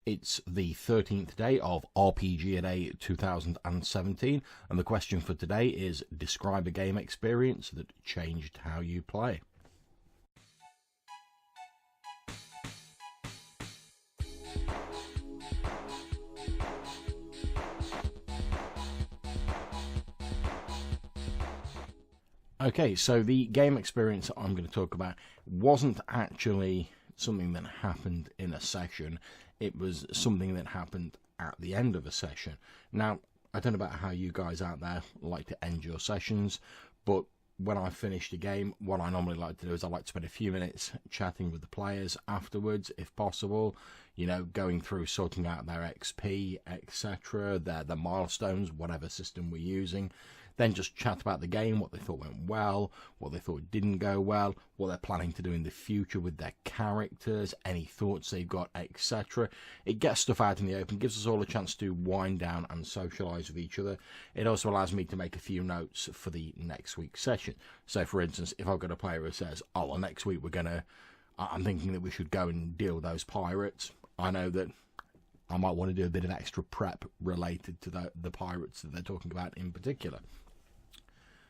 It's the 13th day of RPGaDay 2017, and the question for today is, describe a game experience that changed how you play. Okay, so the game experience that I'm going to talk about wasn't actually something that happened in a session. It was something that happened at the end of a session. Now, I don't know about how you guys out there like to end your sessions, but when I finish the game, what I normally like to do is I like to spend a few minutes chatting with the players afterwards, if possible, you know, going through sorting out their XP, etc., their milestones, whatever system we're using. Then just chat about the game, what they thought went well, what they thought didn't go well, what they're planning to do in the future with their characters, any thoughts they've got, etc. It gets stuff out in the open, gives us all a chance to wind down and socialise with each other. It also allows me to make a few notes for the next week's session. So, for instance, if I've got a player who says, oh, well, next week I'm thinking that we should go and deal with those pirates, I know that I might want to do a bit of extra prep related to the pirates that they're talking about in particular.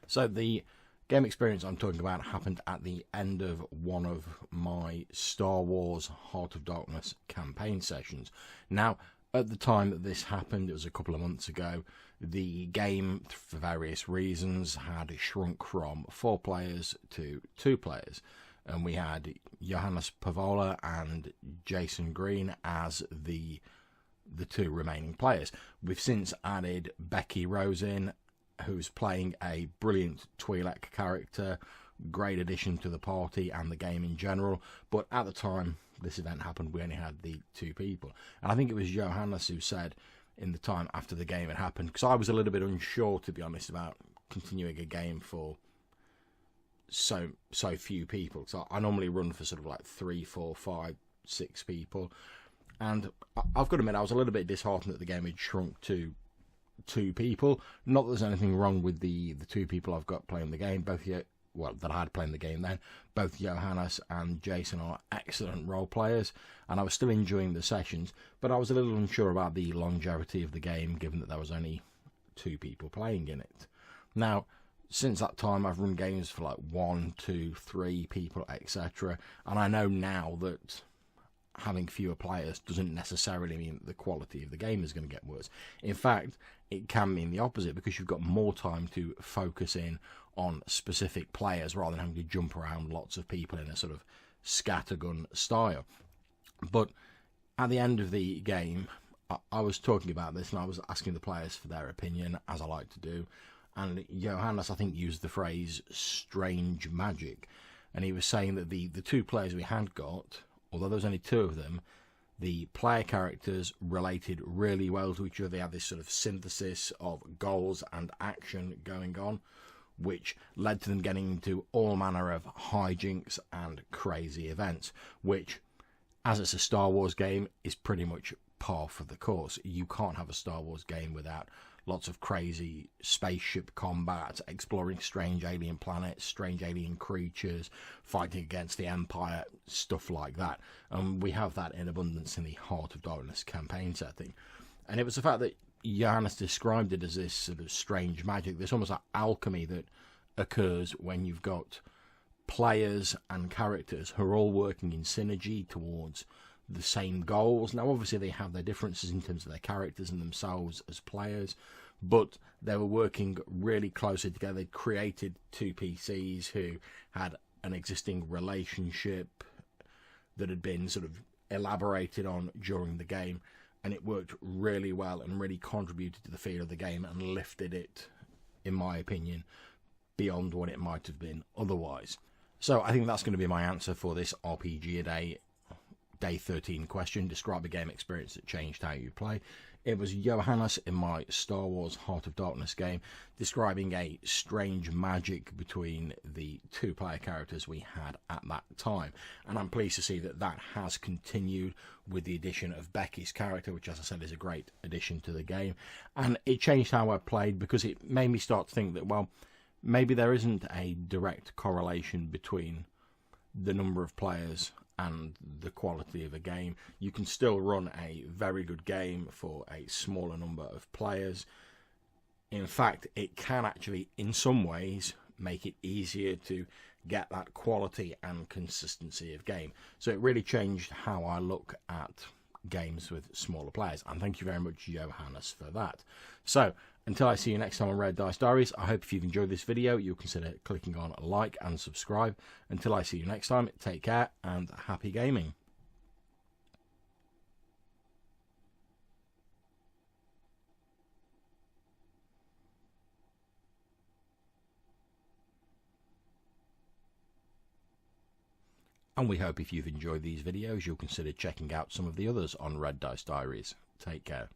So the game experience I'm talking about happened at the end of one of my Star Wars Heart of Darkness campaign sessions. Now, at the time that this happened, it was a couple of months ago, the game, for various reasons, had shrunk from 4 players to 2 players. And we had Johannes Pavola and Jason Green as the 2 remaining players. We've since added Becky Rose in, who's playing a brilliant Twi'lek character, great addition to the party and the game in general. But at the time this event happened, we only had the 2 people. And I think it was Johannes who said in the time after the game had happened, because I was a little bit unsure, to be honest, about continuing a game for so few people. So I normally run for sort of like 3, 4, 5, 6 people. And I've got to admit, I was a little bit disheartened that the game had shrunk to 2 people. Not that there's anything wrong with the 2 people I've got playing the game, that I had playing the game then. Both Johannes and Jason are excellent role players, and I was still enjoying the sessions, but I was a little unsure about the longevity of the game, given that there was only 2 people playing in it. Now, since that time, I've run games for like 1, 2, 3 people, etc., and I know now that having fewer players doesn't necessarily mean that the quality of the game is going to get worse. In fact, it can mean the opposite, because you've got more time to focus in on specific players rather than having to jump around lots of people in a sort of scattergun style. But at the end of the game, I was talking about this and I was asking the players for their opinion, as I like to do, and Johannes, I think, used the phrase strange magic, and he was saying that the 2 players we had got, although there was only 2 of them, the player characters related really well to each other. They had this sort of synthesis of goals and action going on, which led to them getting into all manner of hijinks and crazy events, which, as it's a Star Wars game, is pretty much par for the course. You can't have a Star Wars game without lots of crazy spaceship combat, exploring strange alien planets, strange alien creatures, fighting against the Empire, stuff like that. And we have that in abundance in the Heart of Darkness campaign setting. And it was the fact that Johannes described it as this sort of strange magic, this almost like alchemy that occurs when you've got players and characters who are all working in synergy towards the same goals. Now, obviously, they have their differences in terms of their characters and themselves as players, but they were working really closely together. They created 2 PCs who had an existing relationship that had been sort of elaborated on during the game, and it worked really well and really contributed to the feel of the game and lifted it, in my opinion, beyond what it might have been otherwise. So I think that's going to be my answer for this RPGaDay Day 13 question. Describe a game experience that changed how you play. It was Johannes in my Star Wars Heart of Darkness game, describing a strange magic between the 2 player characters we had at that time. And I'm pleased to see that that has continued with the addition of Becky's character, which, as I said, is a great addition to the game. And it changed how I played, because it made me start to think that, well, maybe there isn't a direct correlation between the number of players and the quality of a game. You can still run a very good game for a smaller number of players. In fact, it can actually, in some ways, make it easier to get that quality and consistency of game. So it really changed how I look at games with smaller players, and thank you very much, Johannes, for that. So until I see you next time on Red Dice Diaries, I hope if you've enjoyed this video you'll consider clicking on like and subscribe. Until I see you next time, take care and happy gaming. And we hope if you've enjoyed these videos, you'll consider checking out some of the others on Red Dice Diaries. Take care.